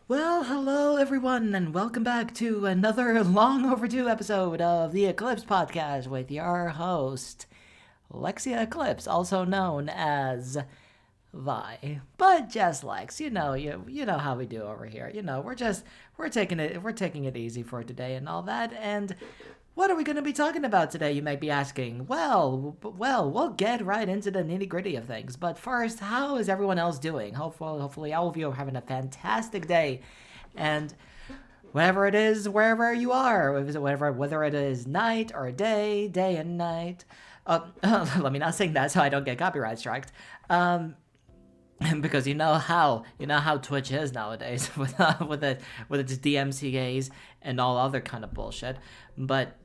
Well, hello everyone, and welcome back to another long overdue episode of the Eclipse Podcast with your host, Lexia Eclipse, also known as Vi. But just Lex, you know how we do over here. We're taking it easy for today and all that. And what are we going to be talking about today, you might be asking? Well, we'll get right into the nitty-gritty of things. But first, how is everyone else doing? Hopefully all of you are having a fantastic day. And whatever it is, wherever you are, whether it is night or day and night. Let me not sing that so I don't get copyright striked. Because you know how Twitch is nowadays with its DMCA's and all other kind of bullshit. But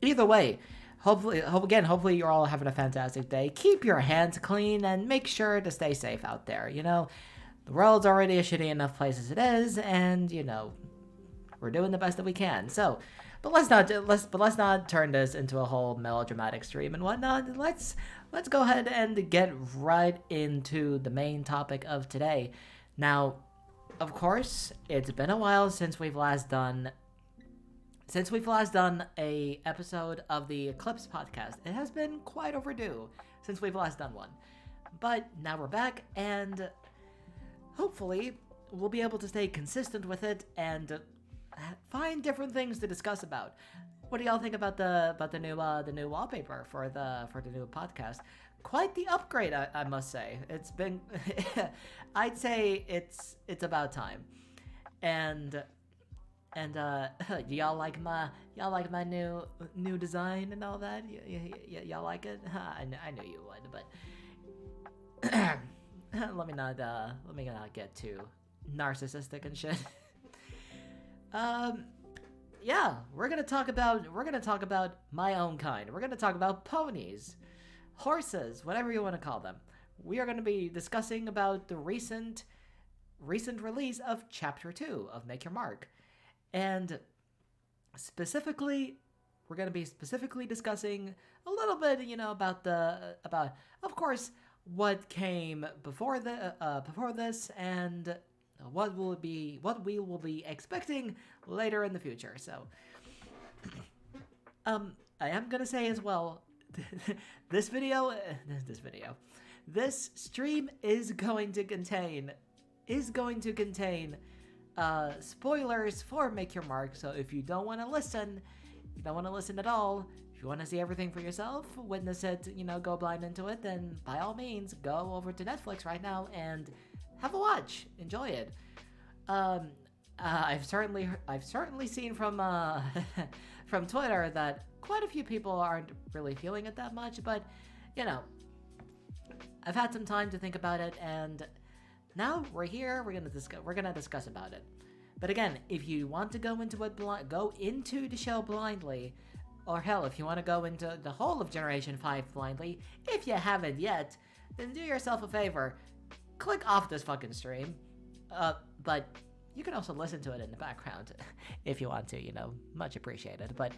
either way, hopefully you're all having a fantastic day. Keep your hands clean and make sure to stay safe out there. The world's already a shitty enough place as it is, and we're doing the best that we can. So, but let's not turn this into a whole melodramatic stream and whatnot. Let's go ahead and get right into the main topic of today. Now, of course, it's been a while since we've last done a episode of the Eclipse Podcast. It has been quite overdue since we've last done one, but now we're back, and hopefully we'll be able to stay consistent with it and find different things to discuss about. What do y'all think about the new wallpaper for the new podcast? Quite the upgrade, I must say. It's been, I'd say it's about time. And y'all like my new design and all that? Y'all like it? I knew you would, but let me not get too narcissistic and shit. Yeah, we're gonna talk about my own kind. We're gonna talk about ponies, horses, whatever you want to call them. We are gonna be discussing about the recent release of Chapter 2 of Make Your Mark, and specifically, we're gonna be discussing a little bit, about of course what came before this and what we will be expecting later in the future. So I am gonna say as well, this stream is going to contain spoilers for Make Your Mark. So if you don't want to listen at all, if you want to see everything for yourself, witness it, go blind into it, then by all means go over to Netflix right now and have a watch, enjoy it. I've certainly seen from from Twitter that quite a few people aren't really feeling it that much, but I've had some time to think about it, and now we're here. We're gonna discuss about it. But again, if you want to go into the show blindly, or hell, if you want to go into the whole of Generation 5 blindly, if you haven't yet, then do yourself a favor. Click off this fucking stream. But you can also listen to it in the background if you want to, much appreciated. But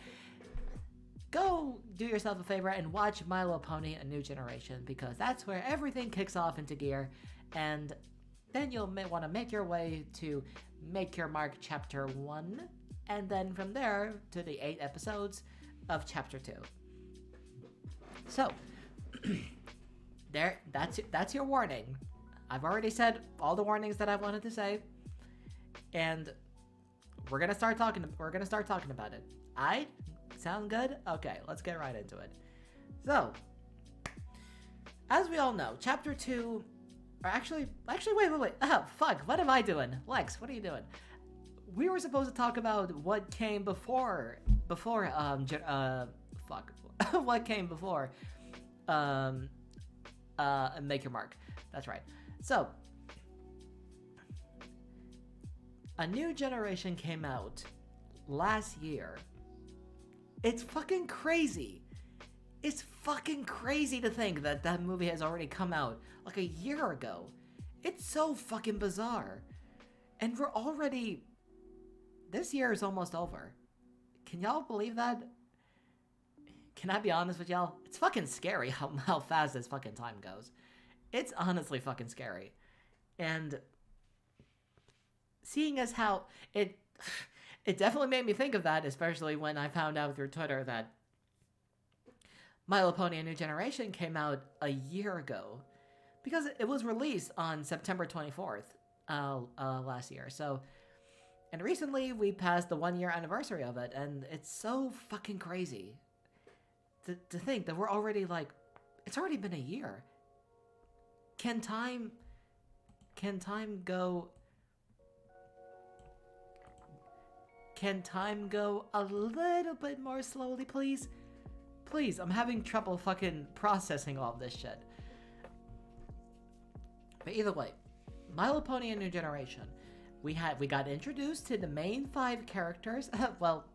go do yourself a favor and watch My Little Pony: A New Generation, because that's where everything kicks off into gear, and then you'll want to make your way to Make Your Mark Chapter 1, and then from there to the 8 episodes of Chapter 2. So, that's your warning. I've already said all the warnings that I wanted to say, and we're gonna start talking about it. I sound good? Okay, let's get right into it. So, as we all know, Chapter 2, or actually, wait. Oh, fuck, what am I doing? Lex, what are you doing? We were supposed to talk about what came before, what came before, Make Your Mark. That's right. So, A New Generation came out last year. It's fucking crazy. It's fucking crazy to think that that movie has already come out like a year ago. It's so fucking bizarre. And we're already... This year is almost over. Can y'all believe that? Can I be honest with y'all? It's fucking scary how fast this fucking time goes. It's honestly fucking scary. And seeing as how it definitely made me think of that, especially when I found out through Twitter that My Little Pony: A New Generation came out a year ago, because it was released on September 24th last year. So, and recently we passed the 1 year anniversary of it, and it's so fucking crazy to think that we're already like, it's already been a year. Can time go? Can time go a little bit more slowly, please? Please, I'm having trouble fucking processing all of this shit. But either way, My Little Pony: A New Generation. We got introduced to the main 5 characters. Well,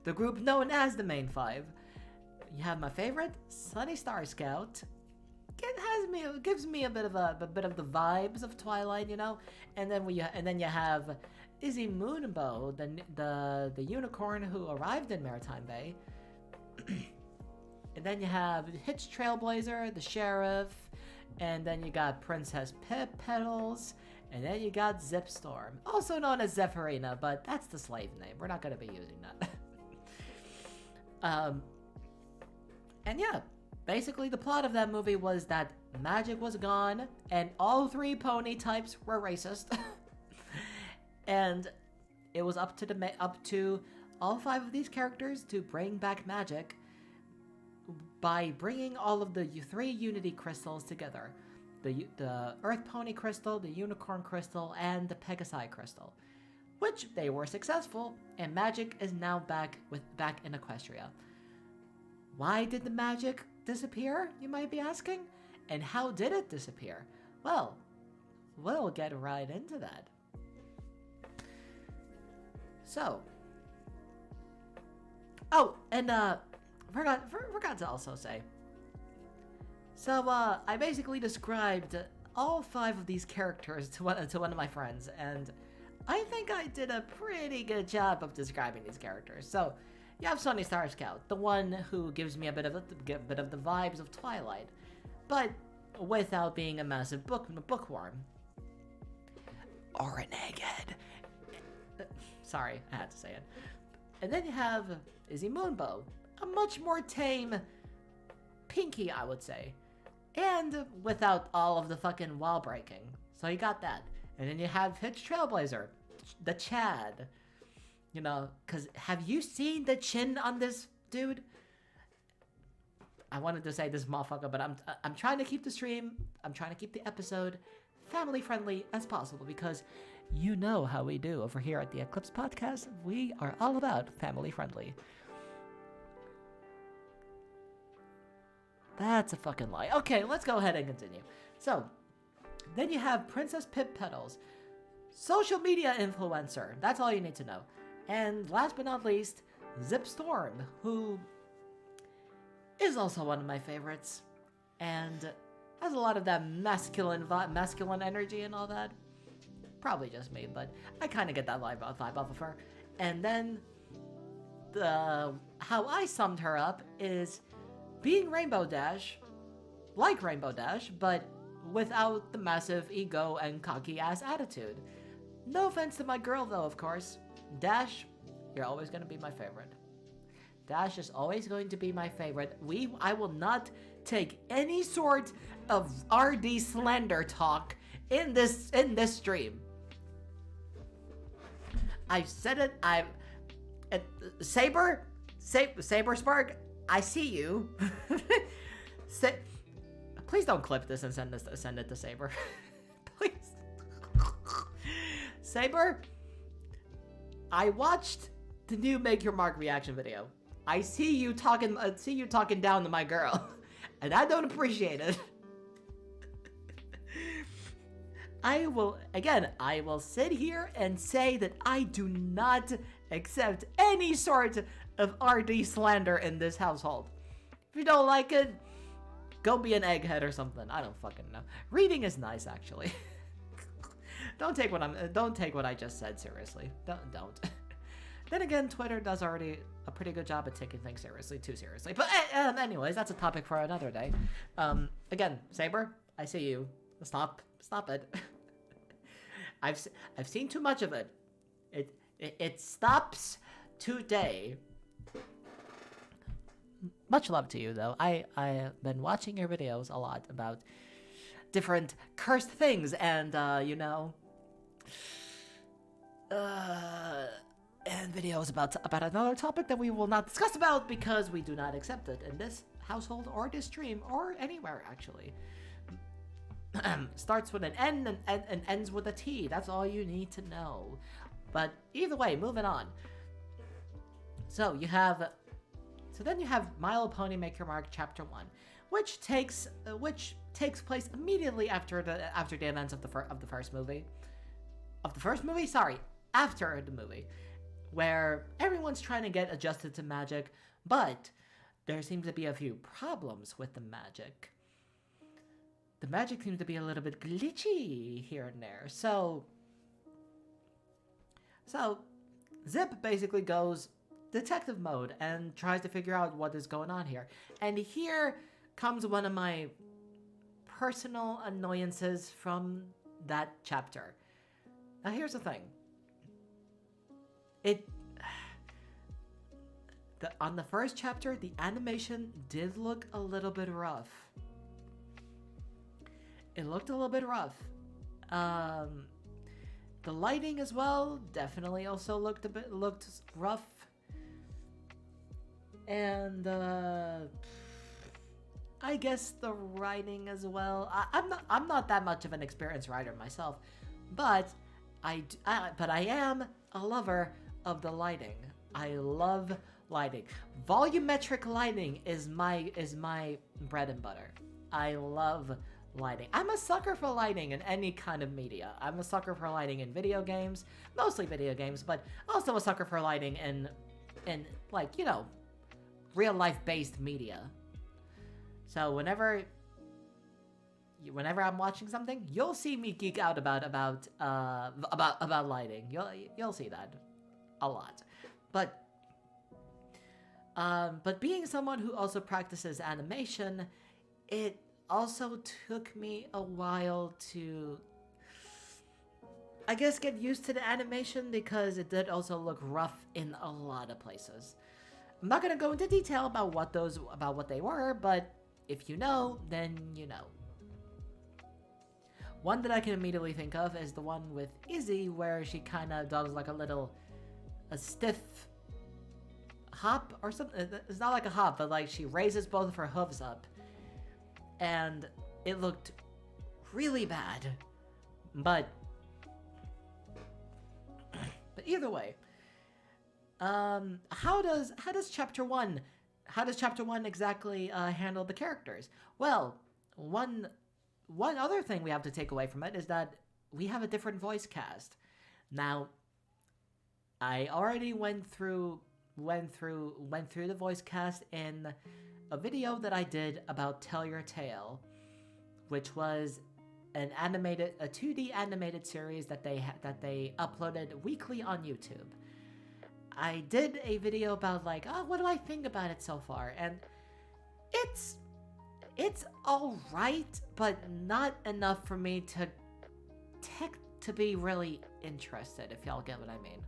the group known as the main 5. You have my favorite, Sunny Star Scout. It gives me a bit of the vibes of Twilight, you know. And then you have Izzy Moonbow, the unicorn who arrived in Maritime Bay. And then you have Hitch Trailblazer, the sheriff, and then you got Princess Pip Petals, and then you got Zipstorm, also known as Zephyrina, but that's the slave name. We're not going to be using that. And yeah, basically the plot of that movie was that magic was gone, and all 3 pony types were racist. And it was up to all 5 of these characters to bring back magic by bringing all of the 3 Unity crystals together. The Earth Pony Crystal, the Unicorn Crystal, and the Pegasi Crystal. Which they were successful, and magic is now back in Equestria. Why did the magic disappear, you might be asking? And how did it disappear? Well, we'll get right into that. So, oh, and forgot to also say. So I basically described all 5 of these characters to one of my friends, and I think I did a pretty good job of describing these characters. So you have Sunny Star Scout, the one who gives me a bit of the vibes of Twilight, but without being a massive bookworm or an egghead. Sorry, I had to say it. And then you have Izzy Moonbow, a much more tame Pinky, I would say. And without all of the fucking wall breaking. So you got that. And then you have Hitch Trailblazer, the Chad. You know, because have you seen the chin on this dude? I wanted to say this motherfucker, but I'm trying to keep the stream, I'm trying to keep the episode family friendly as possible, because you know how we do over here at the Eclipse Podcast. We are all about family friendly. That's a fucking lie. Okay, let's go ahead and continue. So, then you have Princess Pip Petals, social media influencer. That's all you need to know. And last but not least, Zipstorm, who is also one of my favorites, and has a lot of that masculine energy and all that. Probably just me, but I kind of get that vibe off of her. And then how I summed her up is being Rainbow Dash, like Rainbow Dash, but without the massive ego and cocky ass attitude. No offense to my girl though, of course. Dash, you're always going to be my favorite. Dash is always going to be my favorite. I will not take any sort of RD slander talk in this stream. I've said it. Saber Spark, I see you. Please don't clip this and send it to Saber. Please. Saber, I watched the new Make Your Mark reaction video. I see you talking down to my girl, and I don't appreciate it. I will sit here and say that I do not accept any sort of RD slander in this household. If you don't like it, go be an egghead or something. I don't fucking know. Reading is nice, actually. Don't take what I just said seriously. Don't. Then again, Twitter does already a pretty good job at taking things too seriously. But anyways, that's a topic for another day. Again, Saber, I see you. Stop it. I've seen too much of it. It stops today. Much love to you, though. I have been watching your videos a lot about different cursed things, and and videos about another topic that we will not discuss about because we do not accept it in this household or this stream or anywhere actually. Starts with an N and ends with a T. That's all you need to know. But either way, moving on. So then you have My Little Pony Make Your Mark Chapter 1, which takes place immediately after the events of the first movie. After the movie, where everyone's trying to get adjusted to magic, but there seems to be a few problems with the magic. The magic seems to be a little bit glitchy here and there. So Zip basically goes detective mode and tries to figure out what is going on here. And here comes one of my personal annoyances from that chapter. Now here's the thing. On the first chapter, the animation did look a little bit rough. It looked a little bit rough. The lighting as well definitely also looked rough. And I guess the writing as well. I'm not that much of an experienced writer myself, but I am a lover of the lighting. I love lighting. Volumetric lighting is my bread and butter. I love lighting. I'm a sucker for lighting in any kind of media. I'm a sucker for lighting in video games, mostly video games, but also a sucker for lighting in like, real life based media. So whenever I'm watching something, you'll see me geek out about lighting. You'll see that a lot. But being someone who also practices animation, it also took me a while to, I guess, get used to the animation because it did also look rough in a lot of places. I'm not gonna go into detail about what they were, but if you know, then you know. One that I can immediately think of is the one with Izzy, where she kind of does like a stiff hop or something. It's not like a hop, but like she raises both of her hooves up. And it looked really bad. But either way, how does chapter 1 exactly handle the characters? Well, one other thing we have to take away from it is that we have a different voice cast. Now, I already went through the voice cast in a video that I did about Tell Your Tale, which was a 2D animated series that they uploaded weekly on YouTube. I did a video about like, what do I think about it so far? And it's all right, but not enough for me to be really interested, if y'all get what I mean.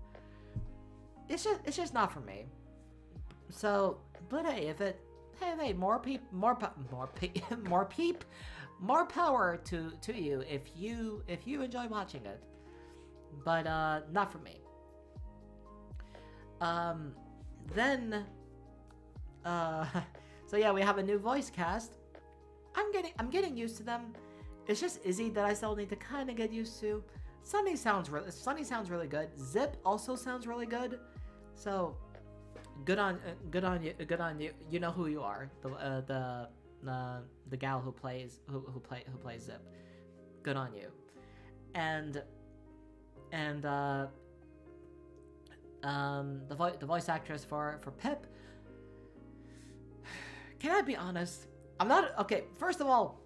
It's just not for me. So, but hey, more power to you if you enjoy watching it. But not for me. So yeah, we have a new voice cast. I'm getting used to them. It's just Izzy that I still need to kind of get used to. Sunny sounds really good. Zip also sounds really good. So good on you. You know who you are. The gal who plays Zip. Good on you. And the voice actress for Pip. Can I be honest? I'm not okay. First of all,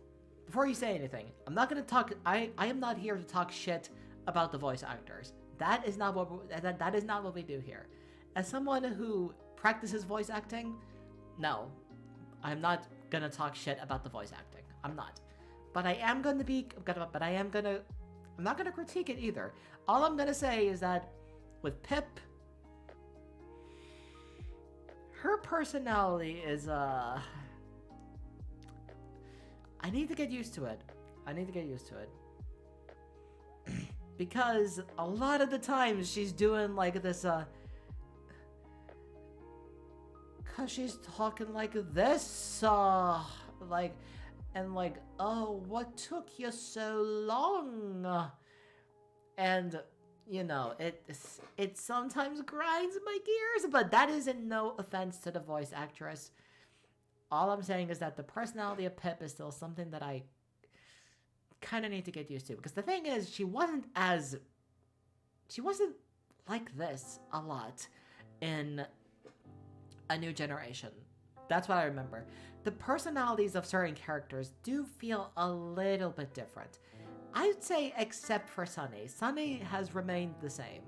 before you say anything, I'm not gonna talk. I am not here to talk shit about the voice actors. That is not what we do here. As someone who practices voice acting, no, I'm not gonna talk shit about the voice acting. I'm not. But I am gonna I'm not gonna critique it either. All I'm gonna say is that with Pip, her personality is I need to get used to it. Because a lot of the times she's doing like this cause she's talking like this like, and like, oh, what took you so long? And you know, it sometimes grinds my gears, but that isn't no offense to the voice actress. All I'm saying is that the personality of Pip is still something that I kind of need to get used to. Because the thing is, she wasn't like this a lot in A New Generation. That's what I remember. The personalities of certain characters do feel a little bit different. I'd say except for Sunny. Sunny has remained the same.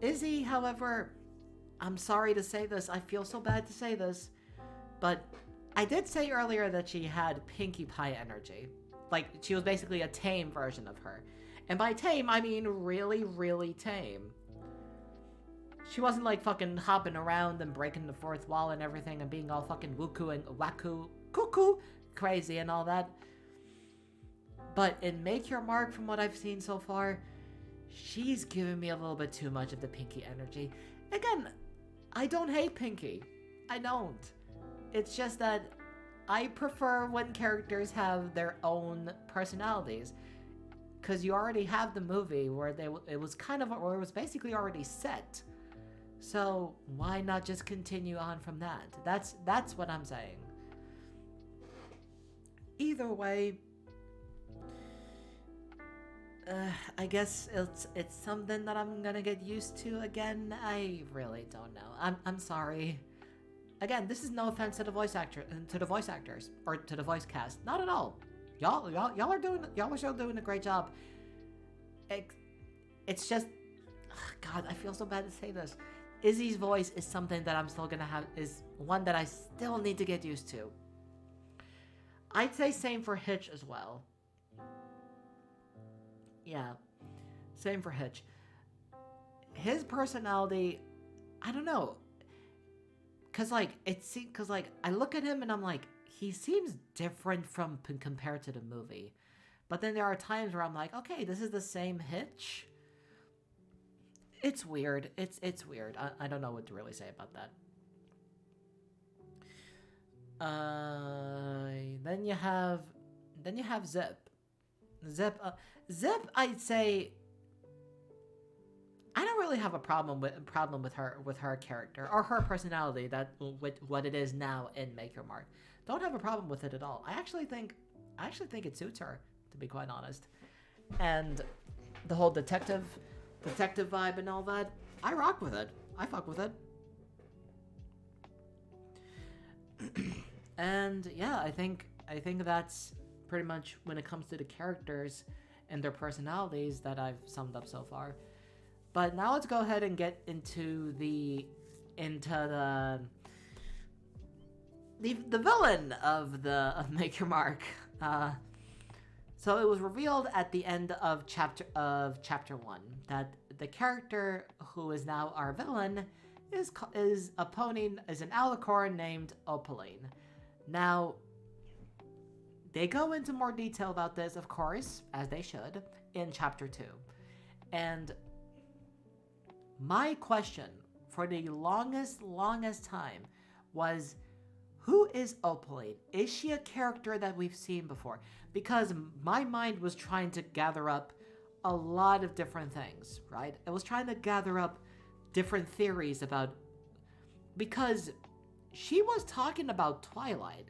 Izzy, however, I'm sorry to say this. I feel so bad to say this. But I did say earlier that she had Pinkie Pie energy. Like, she was basically a tame version of her. And by tame, I mean really, really tame. She wasn't like fucking hopping around and breaking the fourth wall and everything and being all fucking wooku and waku, cuckoo, crazy and all that. But in Make Your Mark, from what I've seen so far, she's giving me a little bit too much of the Pinkie energy. Again, I don't hate Pinkie. I don't. It's just that I prefer when characters have their own personalities. Because you already have the movie where it was basically already set. So why not just continue on from that? That's what I'm saying. Either way, I guess it's something that I'm gonna get used to again. I really don't know. I'm sorry. Again, this is no offense to the voice actors, or to the voice cast. Not at all. Y'all are still doing a great job. It's just, God, I feel so bad to say this. Izzy's voice is something that I'm still gonna have, is one that I still need to get used to. I'd say same for Hitch as well. Yeah, same for Hitch. His personality, I don't know. Cause I look at him and I'm like, he seems different compared to the movie. But then there are times where I'm like, okay, this is the same Hitch. It's weird. It's weird. I don't know what to really say about that. Then you have Zip. Zip, I'd say, I don't really have a problem with her character or her personality, that with what it is now in Make Your Mark. Don't have a problem with it at all. I actually think it suits her, to be quite honest. And the whole detective vibe and all that, I rock with it. I fuck with it. And yeah, I think that's pretty much when it comes to the characters and their personalities that I've summed up so far. But now let's go ahead and get into the villain of Make Your Mark. So it was revealed at the end of chapter 1 that the character who is now our villain is an alicorn named Opaline. Now, they go into more detail about this, of course, as they should, in chapter 2. And my question for the longest time was, who is Opaline? Is she a character that we've seen before? Because my mind was trying to gather up a lot of different things, right? It was trying to gather up different theories about, because she was talking about Twilight.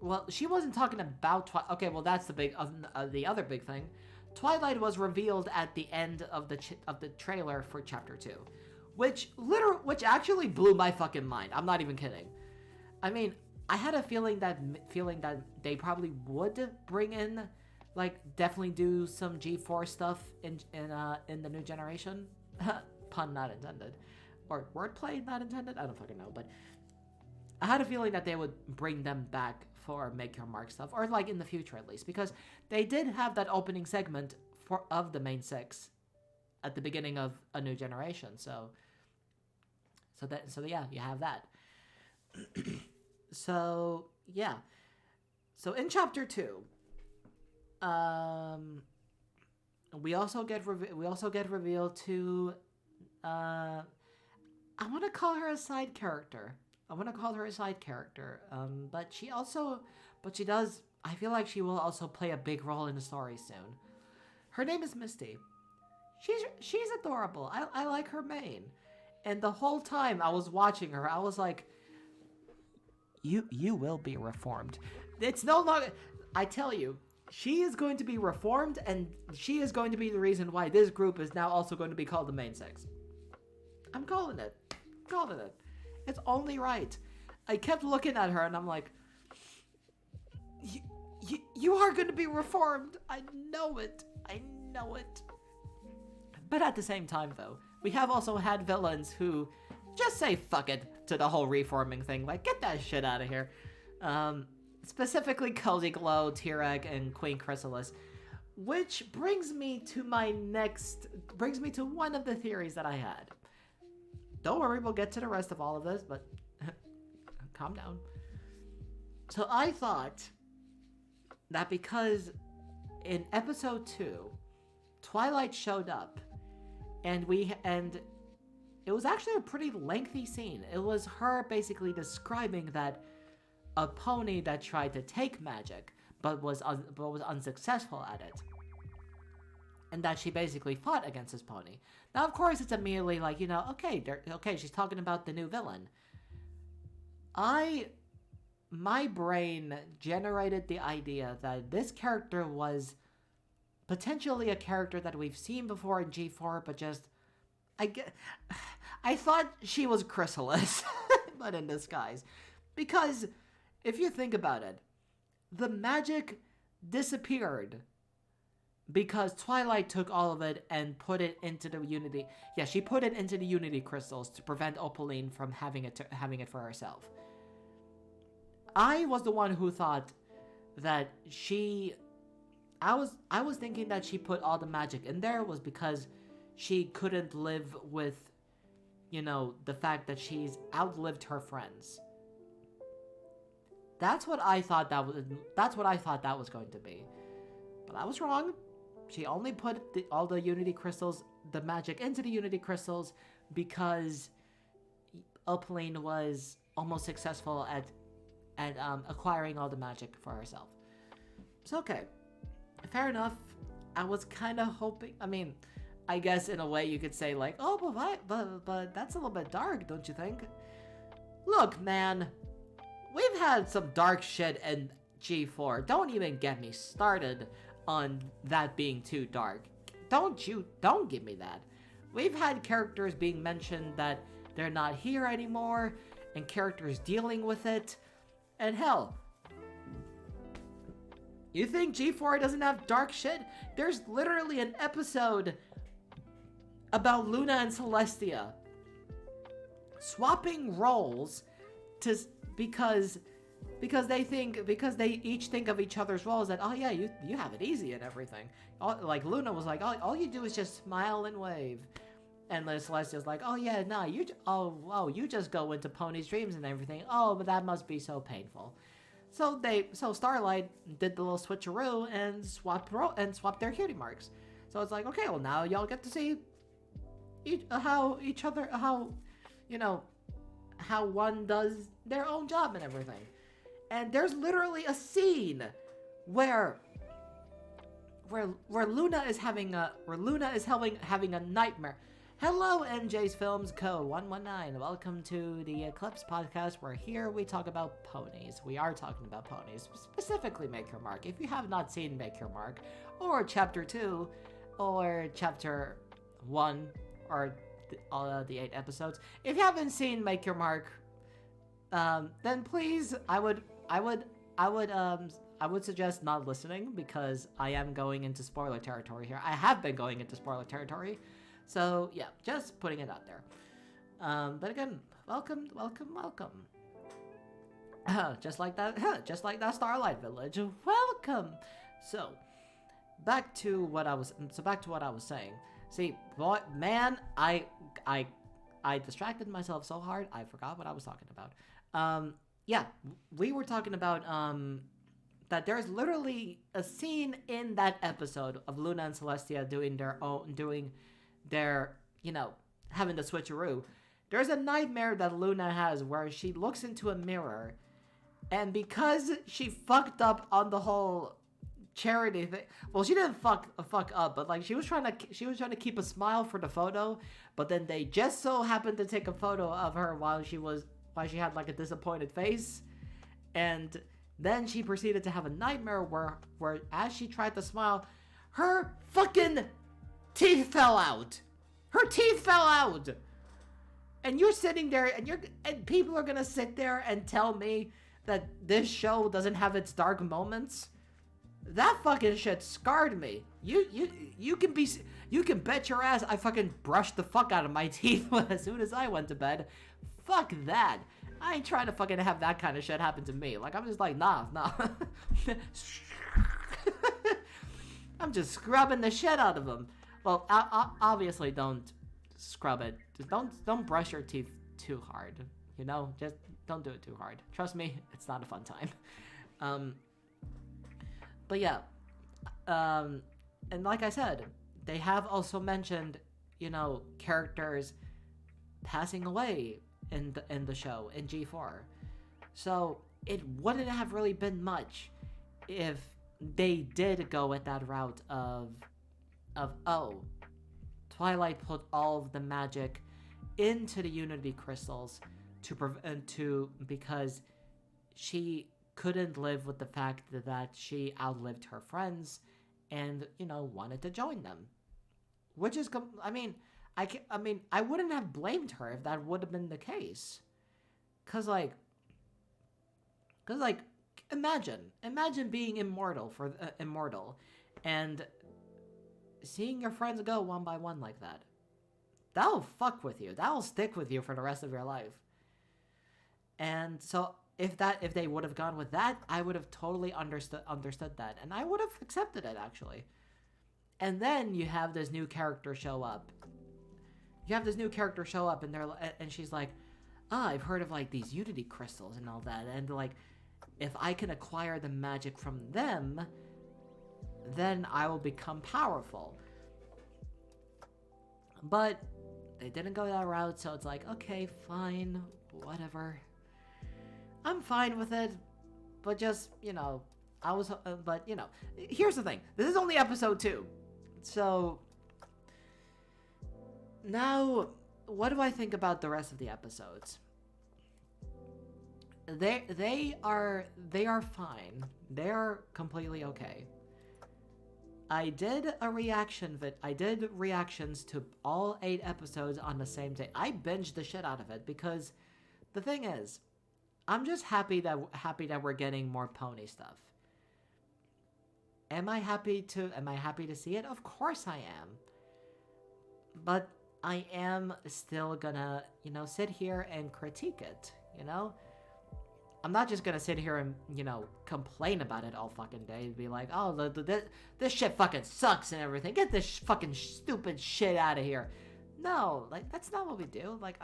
Well, she wasn't talking about Twilight. Okay, well, that's the other big thing. Twilight was revealed at the end of the trailer for chapter 2, which actually blew my fucking mind. I'm not even kidding. I mean, I had a feeling that they probably would bring in, like, definitely do some G4 stuff in the New Generation. Pun not intended, or wordplay not intended. I don't fucking know, but I had a feeling that they would bring them back for Make Your Mark stuff, or like in the future at least, because they did have that opening segment of the main six at the beginning of A New Generation. So yeah, you have that. So yeah, so in chapter 2, we also get revealed to I want to call her a side character. But she does. I feel like she will also play a big role in the story soon. Her name is Misty. She's adorable. I like her mane, and the whole time I was watching her, I was like, you will be reformed. It's no longer. I tell you, she is going to be reformed, and she is going to be the reason why this group is now also going to be called the Main Six. I'm calling it. It's only right. I kept looking at her and I'm like, you are going to be reformed. I know it. But at the same time, though, we have also had villains who just say fuck it to the whole reforming thing. Like, get that shit out of here. Specifically Cozy Glow, Tirek, and Queen Chrysalis. Which brings me to one of the theories that I had. Don't worry, we'll get to the rest of all of this, but calm down. So I thought that because in episode 2, Twilight showed up, and it was actually a pretty lengthy scene. It was her basically describing that a pony that tried to take magic, but was unsuccessful at it. And that she basically fought against this pony. Now, of course, it's immediately like, okay, she's talking about the new villain. My brain generated the idea that this character was potentially a character that we've seen before in G4, but just, I thought she was Chrysalis, but in disguise. Because, if you think about it, the magic disappeared because Twilight took all of it and put it into the Unity. Yeah, she put it into the Unity crystals to prevent Opaline from having it for herself. I was the one who thought that I was thinking that she put all the magic in there was because she couldn't live with, the fact that she's outlived her friends. That's what I thought that was going to be. But I was wrong. She only put all the Unity crystals, the magic into the Unity crystals because Opaline was almost successful at acquiring all the magic for herself. So okay, fair enough. I was kind of hoping. I mean, I guess in a way you could say like, oh, but that's a little bit dark, don't you think? Look, man, we've had some dark shit in G4. Don't even get me started on that being too dark. Don't give me that. We've had characters being mentioned that they're not here anymore, and characters dealing with it. And hell, you think G4 doesn't have dark shit? There's literally an episode about Luna and Celestia swapping roles because they each think of each other's roles that, oh yeah, you have it easy and everything. Like Luna was like, all you do is just smile and wave, and then Celestia's like, oh yeah, nah, you just go into Pony's dreams and everything. Oh, but that must be so painful. So Starlight did the little switcheroo and swapped their cutie marks. So it's like, okay, well now y'all get to see how one does their own job and everything. And there's literally a scene where Luna is having a nightmare. Hello, NJ's Films Code 119. Welcome to the Eclipse Podcast, where here we talk about ponies. We are talking about ponies, specifically Make Your Mark. If you have not seen Make Your Mark, or Chapter 2, or Chapter 1, or the 8 episodes, if you haven't seen Make Your Mark, then please, I would suggest not listening, because I am going into spoiler territory here. I have been going into spoiler territory. So, yeah, just putting it out there. But again, welcome. Just like that, just like that Starlight Village. Welcome. So, back to what I was saying. See, boy, man, I I distracted myself so hard I forgot what I was talking about. Yeah, we were talking about that there's literally a scene in that episode of Luna and Celestia doing their, having the switcheroo. There's a nightmare that Luna has where she looks into a mirror, and because she fucked up on the whole charity thing. Well, she didn't fuck up, but like she was trying to keep a smile for the photo, but then they just so happened to take a photo of her while she had like a disappointed face, and then she proceeded to have a nightmare where as she tried to smile, her fucking teeth fell out. Her teeth fell out. And you're sitting there and people are going to sit there and tell me that this show doesn't have its dark moments. That fucking shit scarred me. You can bet your ass I fucking brushed the fuck out of my teeth as soon as I went to bed. Fuck that. I ain't trying to fucking have that kind of shit happen to me. Like, I'm just like, nah. I'm just scrubbing the shit out of them. Well, obviously don't scrub it. Just don't brush your teeth too hard. Just don't do it too hard. Trust me, it's not a fun time. But yeah, and like I said, they have also mentioned, characters passing away in the show in G4. So it wouldn't have really been much if they did go with that route of Twilight put all of the magic into the Unity crystals because she couldn't live with the fact that she outlived her friends and wanted to join them, which is I wouldn't have blamed her if that would have been the case, cause imagine being immortal and seeing your friends go one by one like that. That'll fuck with you. That'll stick with you for the rest of your life. And so if they would have gone with that, I would have totally understood that, and I would have accepted it actually. And then you have this new character show up. And she's like, I've heard of like these Unity crystals and all that, and like if I can acquire the magic from them, then I will become powerful. But they didn't go that route, so it's like, okay, fine, whatever. I'm fine with it, but just, here's the thing. This is only episode 2. So, now, what do I think about the rest of the episodes? They are fine. They're completely okay. I did reactions to all 8 episodes on the same day. I binged the shit out of it because the thing is, I'm just happy that we're getting more pony stuff. Am I happy to see it? Of course I am. But I am still gonna, sit here and critique it, I'm not just gonna sit here and, complain about it all fucking day and be like, oh, this shit fucking sucks and everything. Get this fucking stupid shit out of here. No, like, that's not what we do. Like,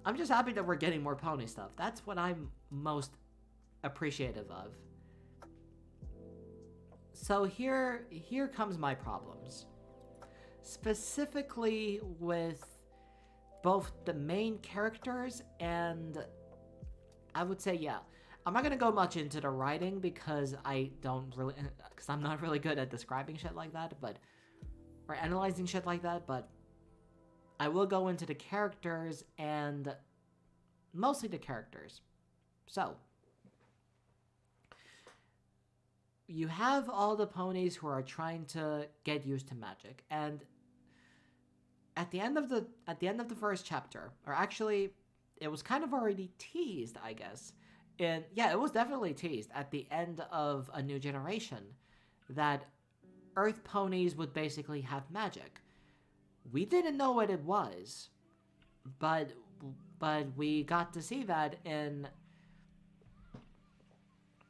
I'm just happy that we're getting more pony stuff. That's what I'm most appreciative of. So here comes my problems. Specifically with both the main characters and I would say, yeah. I'm not going to go much into the writing because I'm not really good at describing shit like that, or analyzing shit like that, but I will go into the characters and mostly the characters. So, you have all the ponies who are trying to get used to magic, and at the end of the first chapter, or actually, it was kind of already teased, I guess. And yeah, it was definitely teased at the end of A New Generation that Earth ponies would basically have magic. We didn't know what it was, but we got to see that in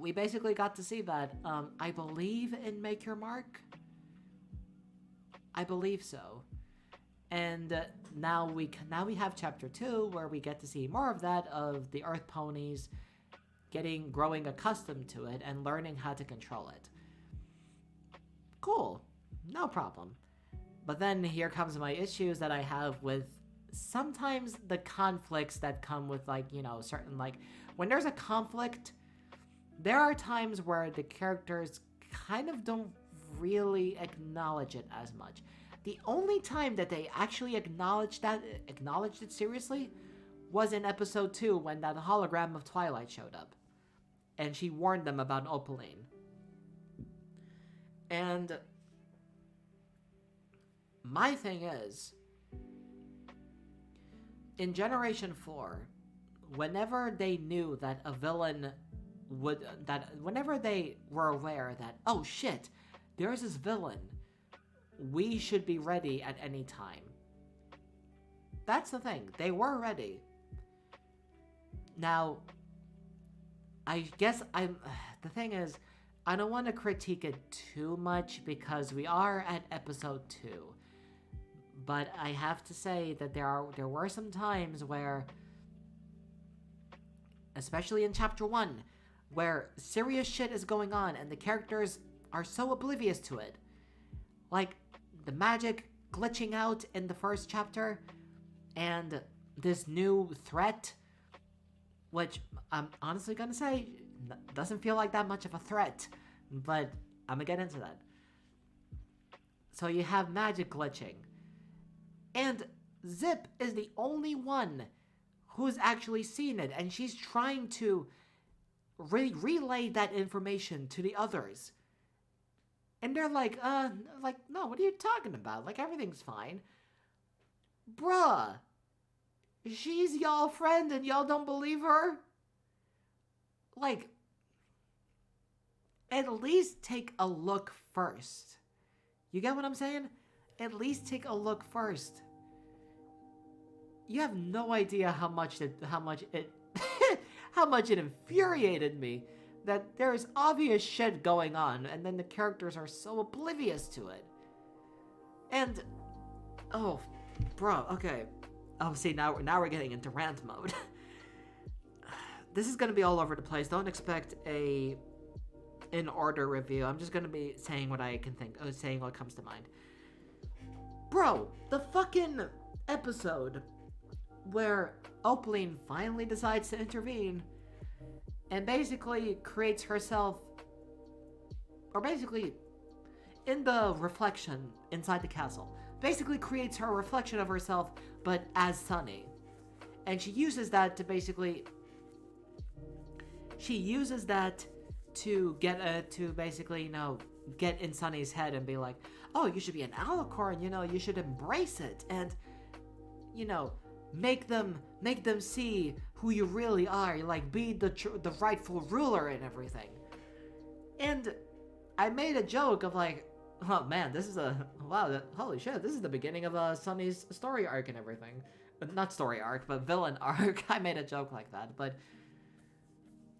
we basically got to see that. I believe in Make Your Mark. I believe so. And now we have chapter 2 where we get to see more of that, of the Earth ponies growing accustomed to it and learning how to control it. Cool. No problem. But then here comes my issues that I have with sometimes the conflicts that come with, like, you know, certain, like, when there's a conflict, there are times where the characters kind of don't really acknowledge it as much. The only time that they actually acknowledged it seriously was in episode 2 when that hologram of Twilight showed up. And she warned them about Opaline. And my thing is, in Generation 4, whenever they knew that a villain whenever they were aware that, oh shit, there's this villain, we should be ready at any time. That's the thing. They were ready. Now, I guess the thing is, I don't want to critique it too much because we are at episode 2. But I have to say that there were some times where, especially in chapter 1, where serious shit is going on and the characters are so oblivious to it. Like, the magic glitching out in the first chapter, and this new threat, which I'm honestly gonna say doesn't feel like that much of a threat, but I'm gonna get into that. So you have magic glitching, and Zip is the only one who's actually seen it, and she's trying to relay that information to the others. And they're like, no, what are you talking about? Like, everything's fine. Bruh, she's y'all friend and y'all don't believe her? Like, at least take a look first. You get what I'm saying? At least take a look first. You have no idea how much it how much it infuriated me that there's obvious shit going on, and then the characters are so oblivious to it. And, oh, bro, okay. Oh, see, now we're getting into rant mode. This is gonna be all over the place. Don't expect a in order review. I'm just gonna be saying what I can think, saying what comes to mind. Bro, the fucking episode where Opaline finally decides to intervene and basically creates herself, or basically, in the reflection inside the castle, basically creates her reflection of herself, but as Sunny. And she uses that to basically, basically, you know, get in Sunny's head and be like, oh, you should be an alicorn, you know, you should embrace it, and, you know, make them see who you really are, like, be the rightful ruler and everything. And I made a joke of like, oh man, this is holy shit, this is the beginning of Sunny's story arc and everything. Not story arc, but villain arc. I made a joke like that, but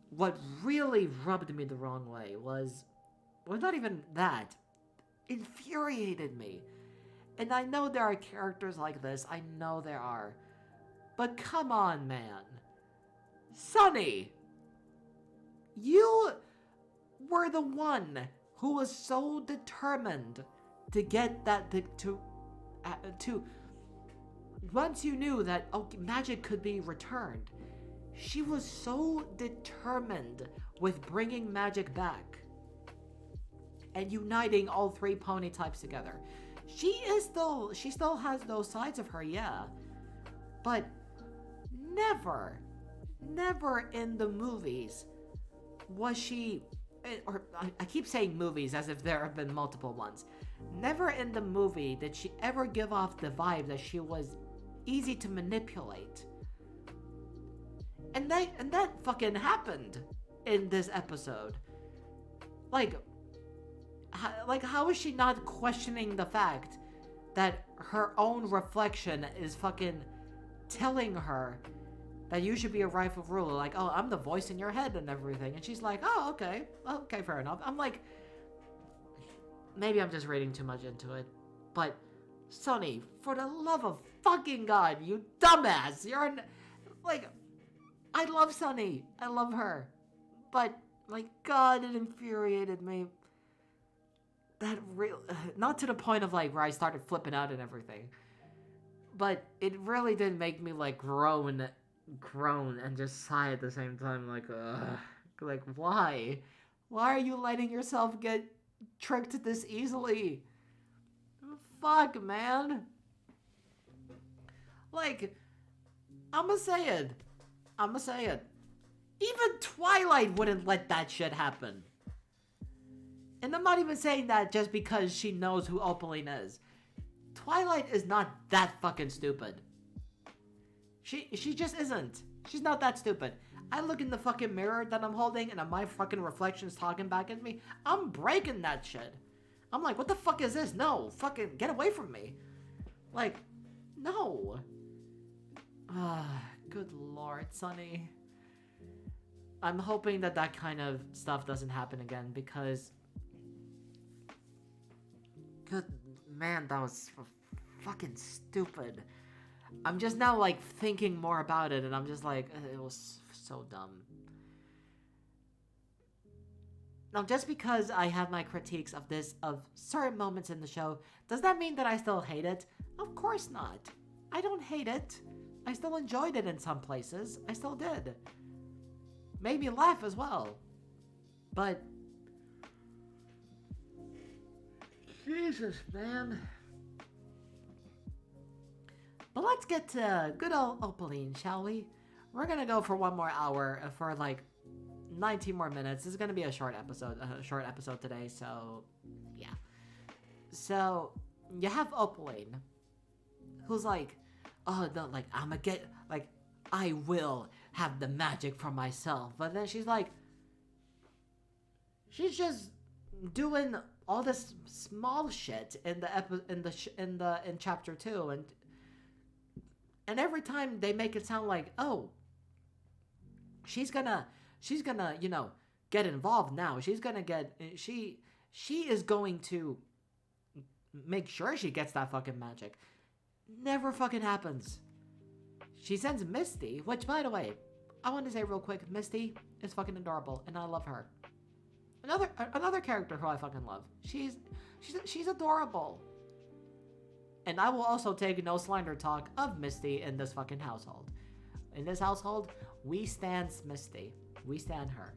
what really rubbed me the wrong way was not even that. Infuriated me. And I know there are characters like this, I know there are. But come on, man. Sunny! You were the one who was so determined to get that, to once you knew that magic could be returned, she was so determined with bringing magic back and uniting all 3 pony types together. She still has those sides of her, yeah, but never in the movies was she, or I keep saying movies as if there have been multiple ones. Never in the movie did she ever give off the vibe that she was easy to manipulate. And that fucking happened in this episode. Like, how is she not questioning the fact that her own reflection is fucking telling her that you should be a rightful ruler. Like, oh, I'm the voice in your head and everything. And she's like, oh, okay. Okay, fair enough. I'm like, maybe I'm just reading too much into it. But, Sonny, for the love of fucking God, you dumbass. Like, I love Sonny. I love her. But, like, God, it infuriated me. Not to the point of, like, where I started flipping out and everything. But it really did make me, like, groan and just sigh at the same time, like, ugh. Like, why? Why are you letting yourself get tricked this easily? Fuck, man. Like, I'ma say it. Even Twilight wouldn't let that shit happen. And I'm not even saying that just because she knows who Opaline is. Twilight is not that fucking stupid. She just isn't. She's not that stupid. I look in the fucking mirror that I'm holding and my fucking reflection's talking back at me. I'm breaking that shit. I'm like, what the fuck is this? No, fucking get away from me. Like, no. Good Lord, Sonny. I'm hoping that kind of stuff doesn't happen again because... Good man, that was fucking stupid. I'm just now, like, thinking more about it, and I'm just like, it was so dumb. Now, just because I have my critiques of certain moments in the show, does that mean that I still hate it? Of course not. I don't hate it. I still enjoyed it in some places. I still did. Made me laugh as well. But... Jesus, man. But let's get to good old Opaline, shall we? We're gonna go for one more hour, for like 19 more minutes. This is gonna be a short episode today, so yeah. So you have Opaline, who's like, oh no, like I'ma get, like I will have the magic for myself. But then she's like, she's just doing all this small shit in chapter 2, and every time they make it sound like, oh, she's gonna, you know, get involved now. She is going to make sure she gets that fucking magic. Never fucking happens. She sends Misty, which, by the way, I want to say real quick, Misty is fucking adorable, and I love her. Another character who I fucking love. She's adorable. And I will also take no slander talk of Misty in this fucking household. In this household, we stand Misty. We stand her.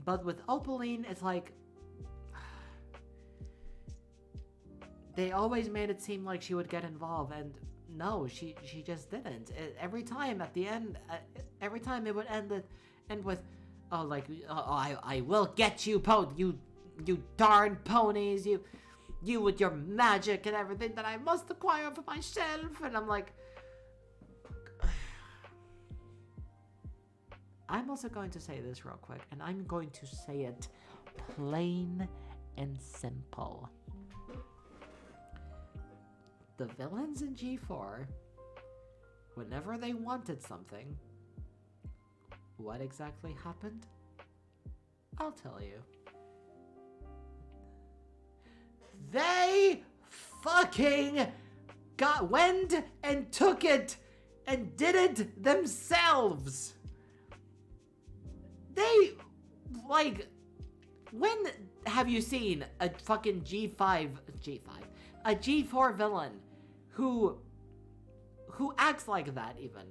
But with Opaline, it's like... They always made it seem like she would get involved, and no, she just didn't. Every time at the end, every time it would end with, oh, like, oh, I will get you, you darn ponies, you with your magic and everything that I must acquire for myself. And I'm like, I'm also going to say this real quick, and I'm going to say it plain and simple. The villains in G4, whenever they wanted something, what exactly happened? I'll tell you. They fucking went and took it and did it themselves. They, like, when have you seen a fucking a G4 villain who acts like that, even?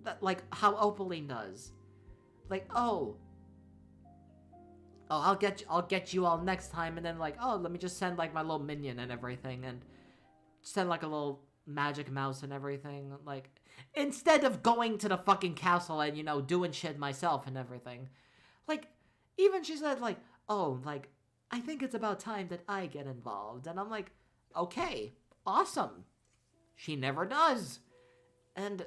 That, like how Opaline does. Like, oh, I'll get you all next time, and then like, oh, let me just send like my little minion and everything, and send like a little magic mouse and everything, like, instead of going to the fucking castle and, you know, doing shit myself and everything. Like, even she said like, oh, like, I think it's about time that I get involved, and I'm like, okay, awesome. She never does. And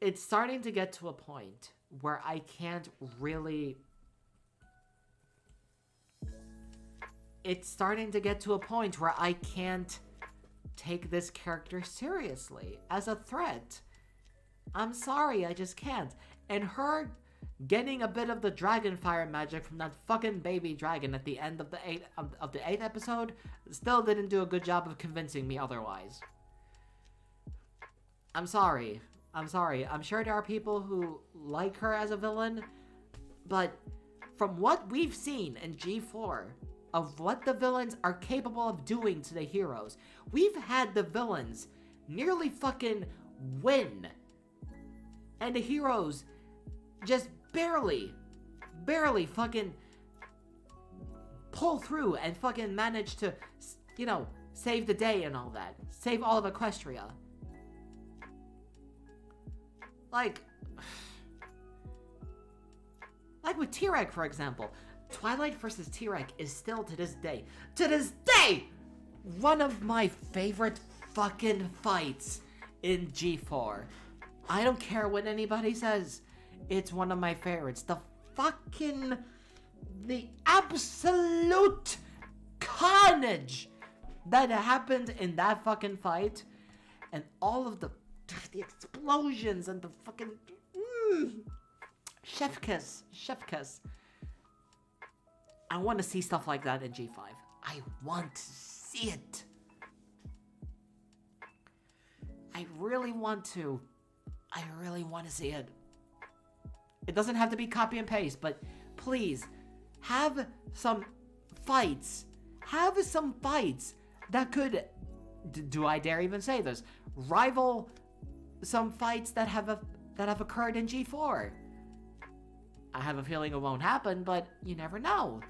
it's starting to get to a point where I can't really it's starting to get to a point where I can't take this character seriously as a threat. I'm sorry, I just can't. And her getting a bit of the dragon fire magic from that fucking baby dragon at the end of the eighth episode still didn't do a good job of convincing me otherwise. I'm sorry. I'm sure there are people who like her as a villain, but from what we've seen in G4 of what the villains are capable of doing to the heroes, we've had the villains nearly fucking win, and the heroes just barely fucking pull through and fucking manage to, save the day and all that. Save all of Equestria. Like with T-Rex, for example. Twilight vs. T-Rex is still, to this day, one of my favorite fucking fights in G4. I don't care what anybody says. It's one of my favorites. The absolute carnage that happened in that fucking fight, and all of the explosions and the fucking chef kiss. I want to see stuff like that in G5. I want to see it. I really want to see it. It doesn't have to be copy and paste, but please, have some fights. Have some fights that could, do I dare even say this, rival some fights that have occurred in G4. I have a feeling it won't happen, but you never know.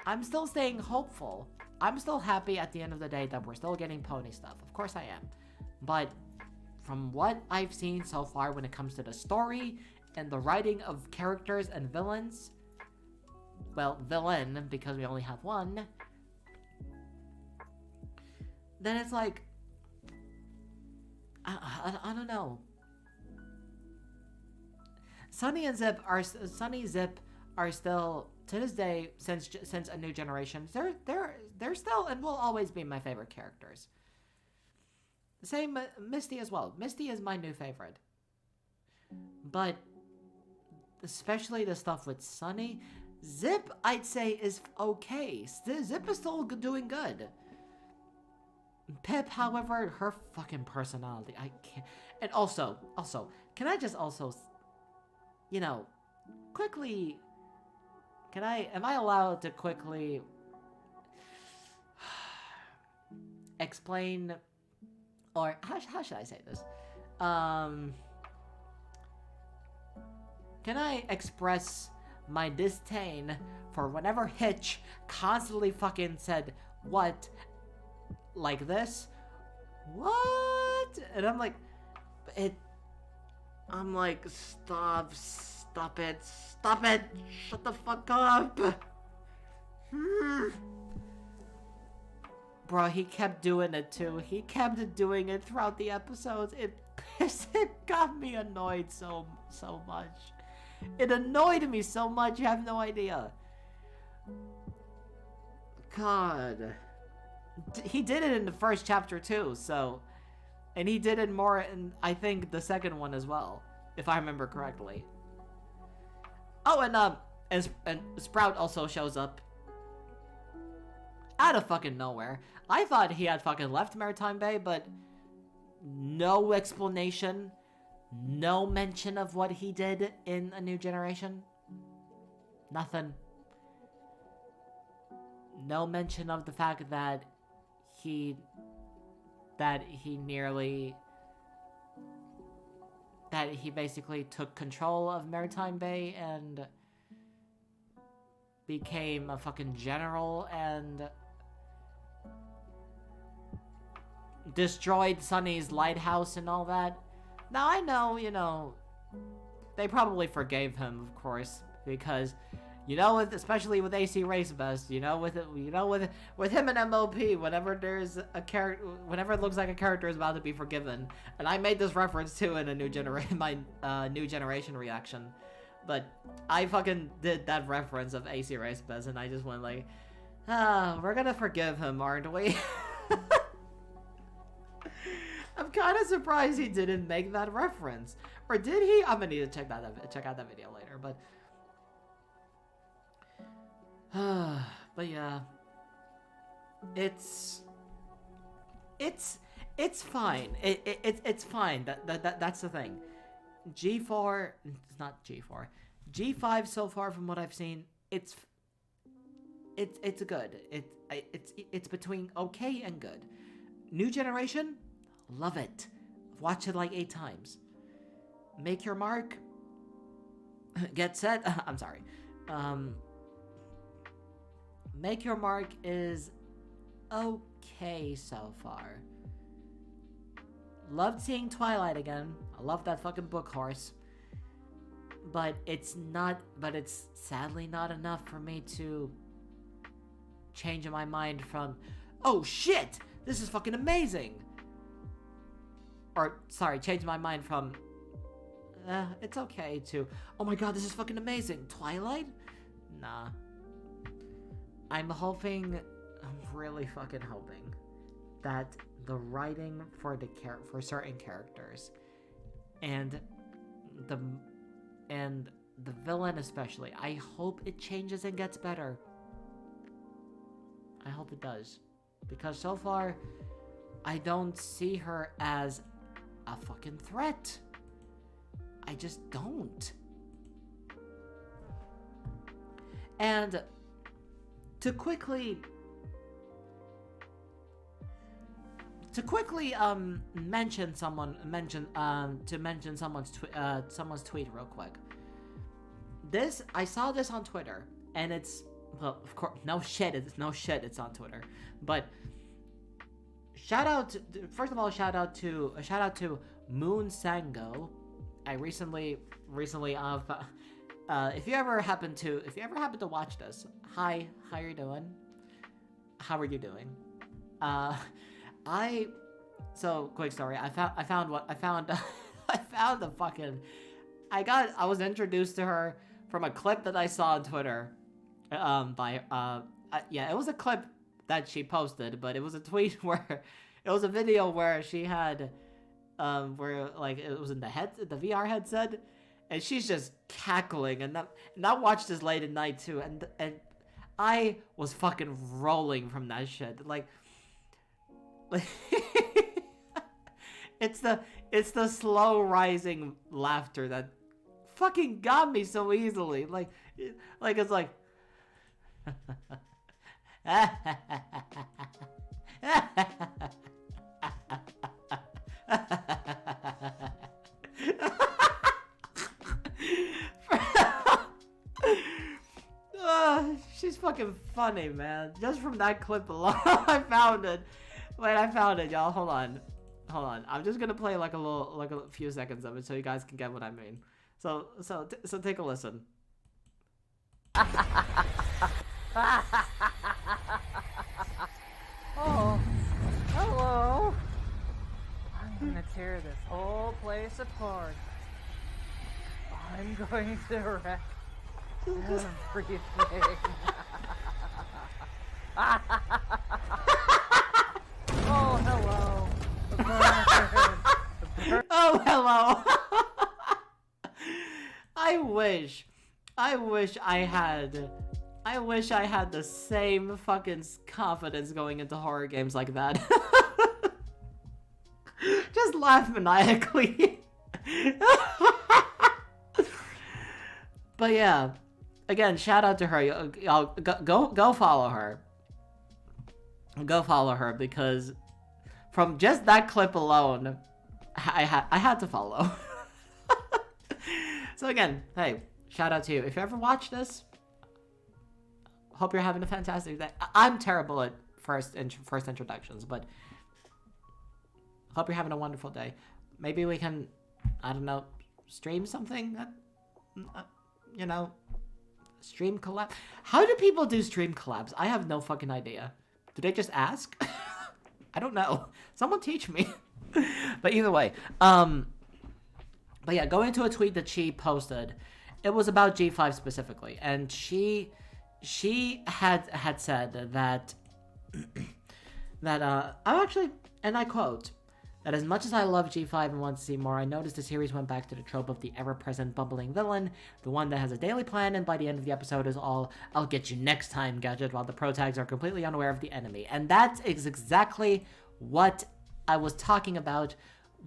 I'm still staying hopeful. I'm still happy at the end of the day that we're still getting Pone stuff. Of course I am. But from what I've seen so far when it comes to the story and the writing of characters and villains, well, villain, because we only have one, then it's like, I don't know. Sunny and Zip are still, to this day, since A New Generation, they're still and will always be my favorite characters. Same Misty as well. Misty is my new favorite. But especially the stuff with Sunny, Zip, I'd say, is okay. Zip is still doing good. Pip, however, her fucking personality, I can't. And also, can I just also, quickly, am I allowed to quickly explain, or how should I say this? Can I express my disdain for whenever Hitch constantly fucking said, what? Like this? What? And I'm like, stop it, shut the fuck up. Bro, he kept doing it too. He kept doing it throughout the episodes. It got me annoyed so much. It annoyed me so much, you have no idea. God. He did it in the first chapter too, so... And he did it more in, I think, the second one as well, if I remember correctly. Oh, and Sprout also shows up out of fucking nowhere. I thought he had fucking left Maritime Bay, but no explanation, no mention of what he did in A New Generation. Nothing. No mention of the fact that he basically took control of Maritime Bay and became a fucking general and destroyed Sunny's lighthouse and all that. Now I know, they probably forgave him, of course, because especially with AC Race Best, with him and MOP, whenever there's a character, whenever it looks like a character is about to be forgiven, and I made this reference too in my New Generation reaction, but I fucking did that reference of AC Race Best, and I just went like, We're gonna forgive him, aren't we? I'm kind of surprised he didn't make that reference. Or did he? I'm gonna need to check out that video later, but... but yeah... It's fine. It's fine. That's the thing. G4, it's not G4. G5 so far from what I've seen, it's good. It's between okay and good. New generation, love it. Watched it like 8 times. Make Your Mark, Get Set. I'm sorry. Make Your Mark is okay so far. Loved seeing Twilight again. I love that fucking book horse. But it's sadly not enough for me to change my mind from, oh shit, this is fucking amazing. Or, sorry, change my mind from, it's okay to, oh my god, this is fucking amazing. Twilight? Nah. I'm really fucking hoping that the writing for certain characters and the villain especially, I hope it changes and gets better. I hope it does, because so far I don't see her as a fucking threat. I just don't. And to quickly mention someone's tweet real quick. I saw this on Twitter, and it's, well, of course, no shit it's on Twitter, but shout out to Moon Sango. I recently if you ever happen to watch this, hi, how you doing? How are you doing? Quick story. I was introduced to her from a clip that I saw on Twitter. It was a clip that she posted, but it was a tweet where it was a video where she had, where like it was in the VR headset, and she's just cackling, and I watched this late at night too, and I was fucking rolling from that shit, like it's the slow rising laughter that fucking got me so easily, like it's like she's fucking funny, man. Just from that clip alone. I found it. Wait, I found it, y'all. Hold on. I'm just gonna play like a few seconds of it so you guys can get what I mean. So take a listen. Oh, hello. I'm gonna tear this whole place apart. I'm going to wreck everything. Oh, hello. Oh, hello. I wish I had the same fucking confidence going into horror games like that. Just laugh maniacally. But yeah, again, shout out to her. Y'all go follow her. Go follow her, because from just that clip alone, I had to follow. So again, hey, shout out to you. If you ever watch this, hope you're having a fantastic day. I'm terrible at first introductions, but hope you're having a wonderful day. Maybe we can, I don't know, stream something. Stream collab. How do people do stream collabs? I have no fucking idea. Do they just ask? I don't know. Someone teach me. But either way, but yeah, going into a tweet that she posted, it was about G5 specifically, and she she had said that I'm actually, and I quote, that as much as I love G5 and want to see more, I noticed the series went back to the trope of the ever-present bumbling villain, the one that has a daily plan, and by the end of the episode is all, I'll get you next time gadget, while the protags are completely unaware of the enemy. And that is exactly what I was talking about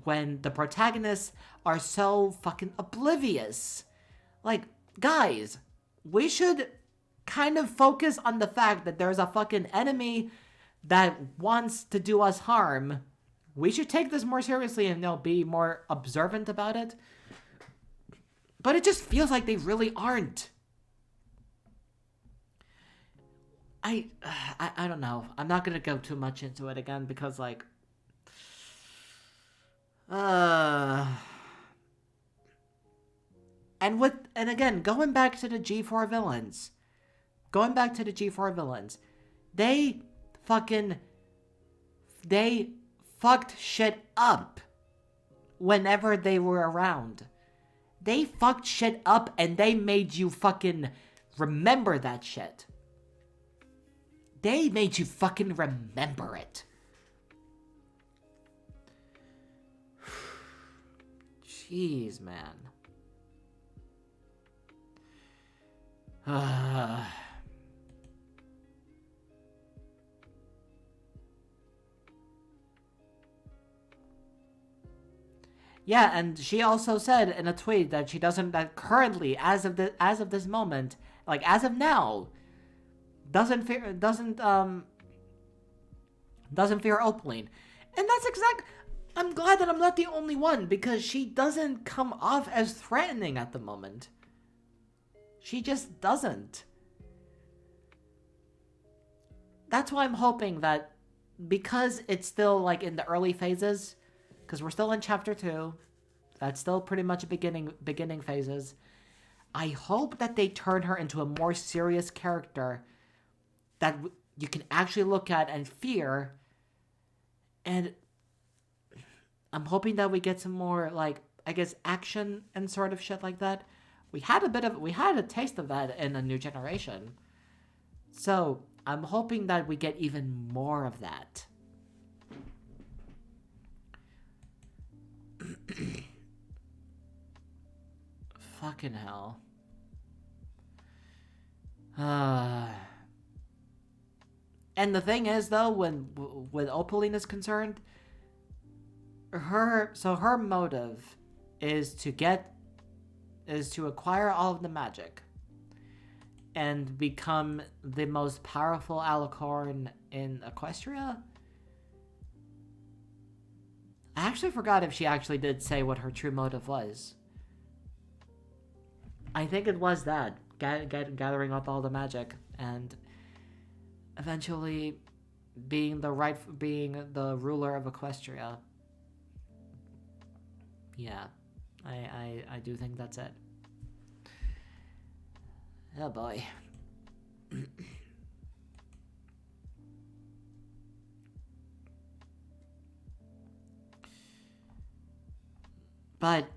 when the protagonists are so fucking oblivious. Like, guys, we should kind of focus on the fact that there's a fucking enemy that wants to do us harm. We should take this more seriously and, be more observant about it. But it just feels like they really aren't. I don't know. I'm not gonna go too much into it again because, like, and again, going back to the G4 villains, they fucked shit up whenever they were around. They fucked shit up and they made you fucking remember that shit. They made you fucking remember it. Jeez, man. Yeah, and she also said in a tweet that she doesn't, that currently, as of this moment, like as of now, doesn't fear Opaline. And that's I'm glad that I'm not the only one, because she doesn't come off as threatening at the moment. She just doesn't. That's why I'm hoping that, because it's still like in the early phases, because we're still in chapter 2, that's still pretty much beginning phases, I hope that they turn her into a more serious character that you can actually look at and fear. And I'm hoping that we get some more, like, I guess, action and sort of shit like that. We had a taste of that in A New Generation. So I'm hoping that we get even more of that. Fucking hell. And the thing is, though, when Opaline is concerned, her motive is to acquire all of the magic and become the most powerful alicorn in Equestria. I actually forgot if she actually did say what her true motive was. I think it was that, gathering up all the magic and eventually being the ruler of Equestria. Yeah, I do think that's it. Oh boy. But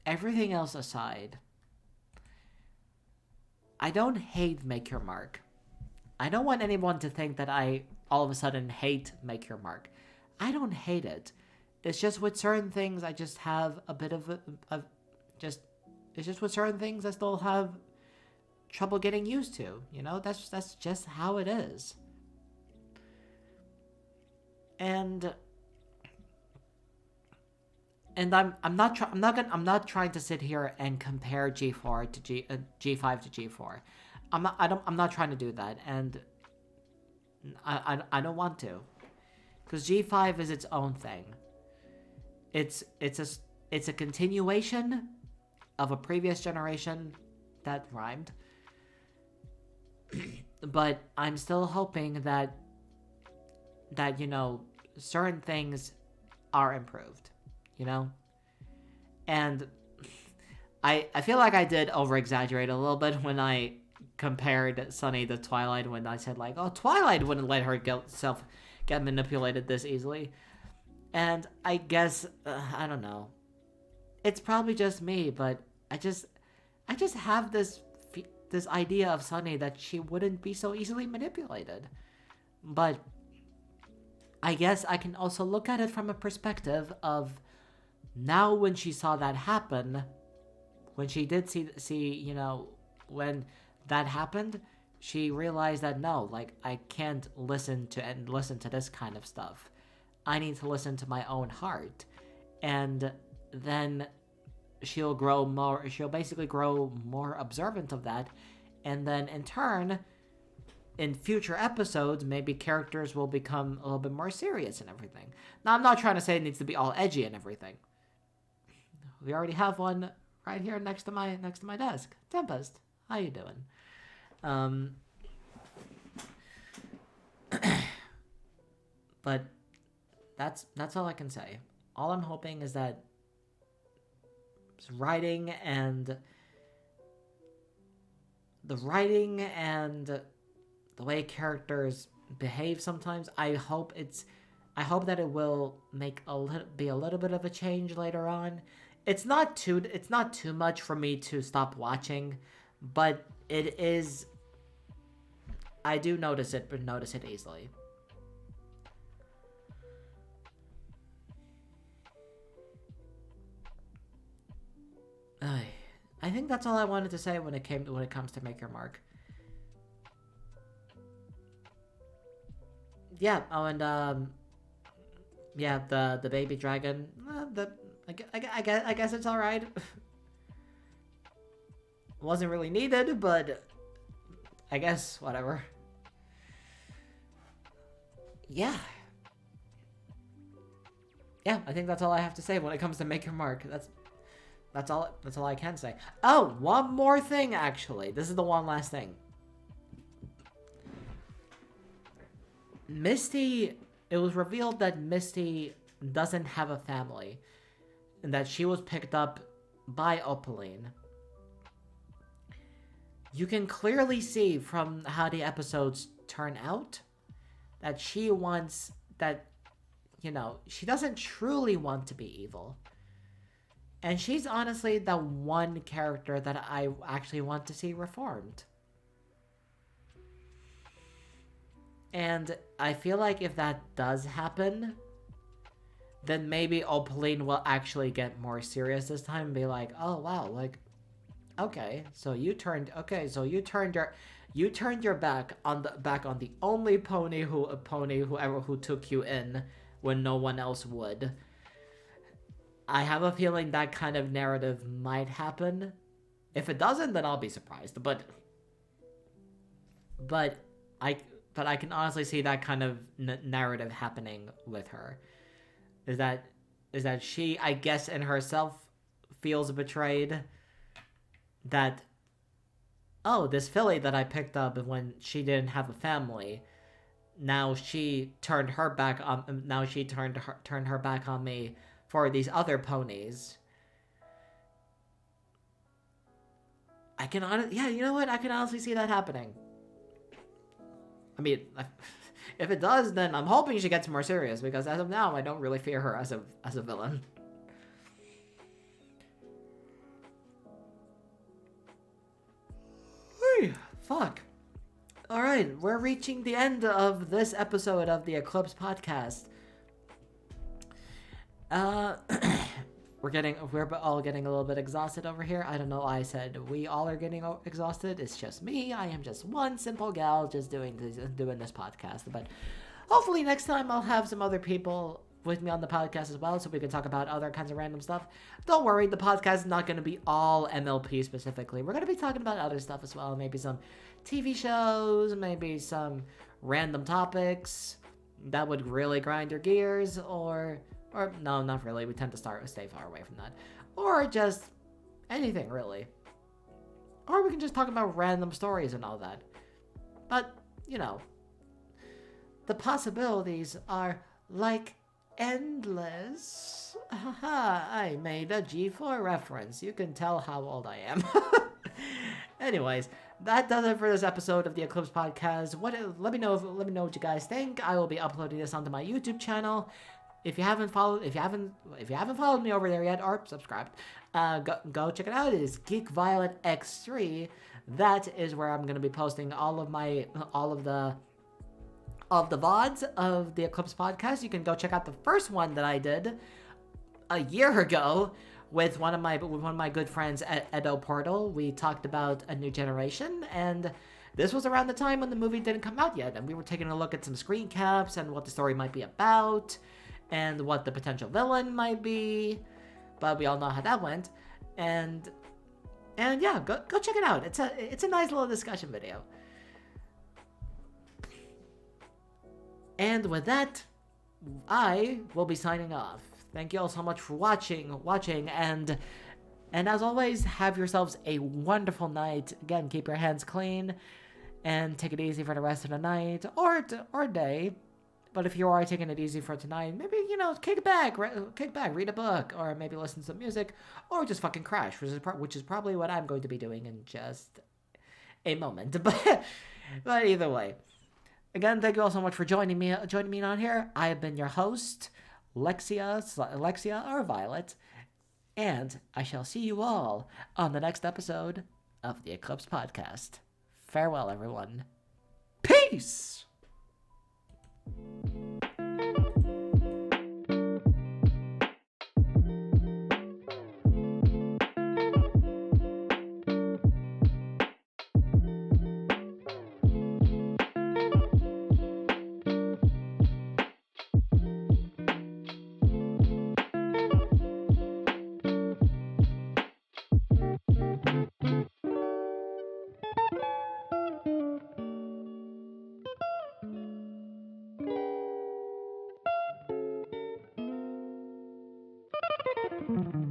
everything else aside, I don't hate Make Your Mark. I don't want anyone to think that I all of a sudden hate Make Your Mark. I don't hate it. It's just with certain things I just have a bit of it's just with certain things I still have trouble getting used to. You know, that's just how it is. And I'm not trying to sit here and compare G4 to G5 to G4. I'm not trying to do that, and I don't want to, because G5 is its own thing. It's a continuation of a previous generation that rhymed. But I'm still hoping that you know, certain things are improved. You know? And I feel like I did over-exaggerate a little bit when I compared Sunny to Twilight, when I said, like, oh, Twilight wouldn't let her get manipulated this easily. And I guess, I don't know. It's probably just me, but I just have this idea of Sunny that she wouldn't be so easily manipulated. But I guess I can also look at it from a perspective of now when she saw that happen, when she did see, you know, when that happened, she realized that no, like I can't listen to this kind of stuff. I need to listen to my own heart. And then she'll basically grow more observant of that. And then in turn, in future episodes, maybe characters will become a little bit more serious and everything. Now, I'm not trying to say it needs to be all edgy and everything. We already have one right here next to my desk. Tempest, how you doing? But that's all I can say. All I'm hoping is that writing and the way characters behave sometimes, I hope that it will be a little bit of a change later on. It's not too much for me to stop watching, but it is. I do notice it easily. I think that's all I wanted to say when it comes to Make Your Mark. Yeah. Oh, and yeah, the baby dragon. I guess it's all right. Wasn't really needed, but I guess whatever. Yeah. Yeah, I think that's all I have to say when it comes to Make Your Mark. That's all I can say. Oh, one more thing, actually. This is the one last thing. Misty, it was revealed that Misty doesn't have a family, and that she was picked up by Opaline. You can clearly see from how the episodes turn out that she wants that, you know, she doesn't truly want to be evil. And she's honestly the one character that I actually want to see reformed. And I feel like if that does happen, then maybe Opaline will actually get more serious this time and be like, oh wow, like, okay, so you turned your back on the only pony who took you in when no one else would. I have a feeling that kind of narrative might happen. If it doesn't, then I'll be surprised. But I can honestly see that kind of narrative happening with her. Is that she, I guess, in herself feels betrayed. That, oh, this filly that I picked up when she didn't have a family, now she turned her back on. Now she turned her back on me for these other ponies. Yeah, you know what? I can honestly see that happening. I mean, if it does, then I'm hoping she gets more serious, because as of now, I don't really fear her as a villain. Fuck. Alright, we're reaching the end of this episode of the Eclipse Podcast. We're all getting a little bit exhausted over here. I don't know why I said we all are getting exhausted. It's just me. I am just one simple gal just doing this podcast. But hopefully next time I'll have some other people with me on the podcast as well, so we can talk about other kinds of random stuff. Don't worry, the podcast is not going to be all MLP specifically. We're going to be talking about other stuff as well. Maybe some TV shows, maybe some random topics that would really grind your gears, or no, not really. We tend to stay far away from that. Or just anything, really. Or we can just talk about random stories and all that. But, you know, the possibilities are like endless. Haha, I made a G4 reference. You can tell how old I am. Anyways, that does it for this episode of the Eclipse Podcast. Let me know what you guys think. I will be uploading this onto my YouTube channel. if you haven't followed me over there yet or subscribed, go check it out. It is Geek Violet X3. That is where I'm gonna be posting all of the VODs of the Eclipse Podcast. You can go check out the first one that I did a year ago with one of my good friends at Edo Portal. We talked about A New Generation, and this was around the time when the movie didn't come out yet, and we were taking a look at some screen caps and what the story might be about, and what the potential villain might be. But we all know how that went, and yeah, go check it out. It's a nice little discussion video. And with that, I will be signing off. Thank you all so much for watching, and as always, have yourselves a wonderful night. Again, keep your hands clean, and take it easy for the rest of the night or day. But if you are taking it easy for tonight, maybe, kick back, read a book, or maybe listen to some music, or just fucking crash, which is probably what I'm going to be doing in just a moment. But either way, again, thank you all so much for joining me on here. I have been your host, Lexia or Violet, and I shall see you all on the next episode of the Eclipse Podcast. Farewell, everyone. Peace! Mm-hmm.